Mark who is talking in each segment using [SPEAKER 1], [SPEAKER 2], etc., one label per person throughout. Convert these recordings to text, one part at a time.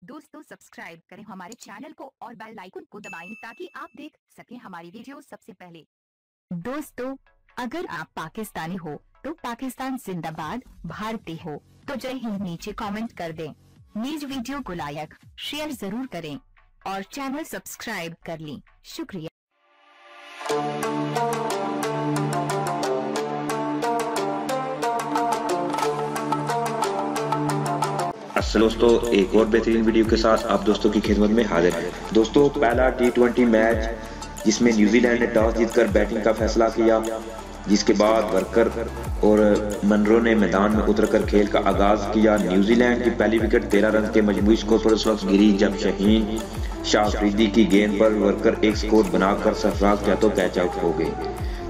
[SPEAKER 1] दोस्तों सब्सक्राइब करें हमारे चैनल को और बेल आइकन को दबाएं ताकि आप देख सकें हमारी वीडियो सबसे पहले। दोस्तों अगर आप पाकिस्तानी हो तो पाकिस्तान जिंदाबाद, भारतीय हो तो जय हिंद नीचे कमेंट कर दें। न्यूज वीडियो को लाइक शेयर जरूर करें और चैनल सब्सक्राइब कर लें। शुक्रिया।
[SPEAKER 2] दोस्तों एक और बेहतरीन वीडियो के साथ आप दोस्तों की खिदमत में हाजिर है। दोस्तों पहला T20 मैच जिसमें न्यूजीलैंड ने टॉस जीतकर बैटिंग का फैसला किया, जिसके बाद वर्कर और मनरो ने मैदान में उतरकर खेल का आगाज किया। न्यूजीलैंड की पहली विकेट 13 रन के मजमूई स्कोर पर उस वक्त गिरी जब शाहीन शाह अफरीदी की गेंद पर वर्कर एक स्कोर बनाकर सरफराज जातो कैच आउट हो गए।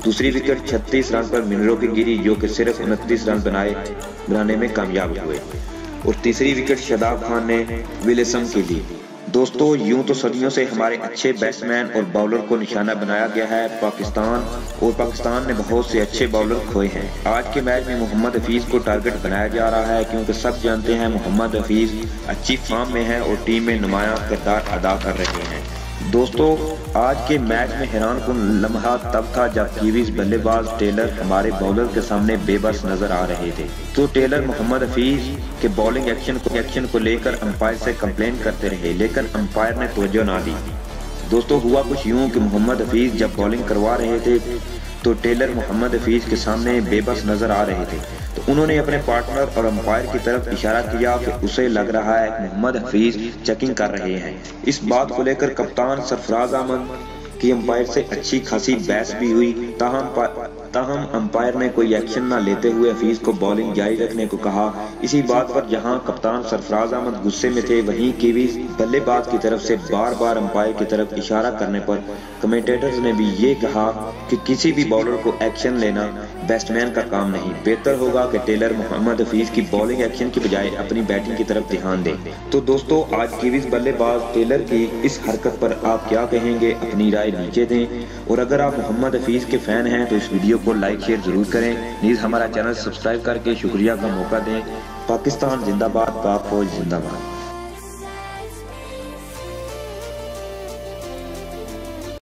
[SPEAKER 2] दूसरी विकेट 36 रन पर मिनरो की गिरी जो कि सिर्फ 29 रन बनाने में कामयाब हुए और तीसरी विकेट शादाब खान ने विलियमसन की ली। दोस्तों यूं तो सदियों से हमारे अच्छे बैट्समैन और बॉलर को निशाना बनाया गया है पाकिस्तान ने बहुत से अच्छे बॉलर खोए हैं। आज के मैच में मोहम्मद हफीज को टारगेट बनाया जा रहा है क्योंकि सब जानते हैं मोहम्मद हफीज अच्छी फॉर्म में है और टीम में नुमायां किरदार अदा कर रहे हैं। दोस्तों आज के मैच में हैरानकुन लम्हा तब था जब कीवीज बल्लेबाज टेलर हमारे बॉलर के सामने बेबस नजर आ रहे थे। तो टेलर मोहम्मद हफीज के बॉलिंग एक्शन को लेकर अंपायर से कंप्लेंट करते रहे, लेकिन अंपायर ने तवज्जो ना दी। दोस्तों हुआ कुछ यूं कि मोहम्मद हफीज जब बॉलिंग करवा रहे थे तो टेलर मोहम्मद हफीज के सामने बेबस नजर आ रहे थे, तो उन्होंने अपने पार्टनर और अंपायर की तरफ इशारा किया कि उसे लग रहा है मोहम्मद हफीज चेकिंग कर रहे हैं। इस बात को लेकर कप्तान सरफराज अहमद की अंपायर से अच्छी खासी बहस भी हुई, ताहम अंपायर ने कोई एक्शन न लेते हुए हफीज को बॉलिंग जारी रखने को कहा। इसी बात पर जहां कप्तान सरफराज अहमद गुस्से में थे, वहीं कीवीज बल्लेबाज की तरफ से बार बार अंपायर की तरफ इशारा करने पर कमेंटेटर्स ने भी ये कहा कि किसी भी बॉलर को एक्शन लेना बैट्समैन का काम नहीं, बेहतर होगा कि टेलर मोहम्मद हफीज की बॉलिंग एक्शन की बजाय अपनी बैटिंग की तरफ ध्यान दें। तो दोस्तों आज कीवीज बल्लेबाज टेलर की इस हरकत पर आप क्या कहेंगे, अपनी राय नीचे दें और अगर आप मोहम्मद हफीज के फैन हैं तो इस वीडियो को लाइक शेयर जरूर करें। प्लीज हमारा चैनल सब्सक्राइब करके शुक्रिया का मौका दें। पाकिस्तान जिंदाबाद, पाक फौज जिंदाबाद।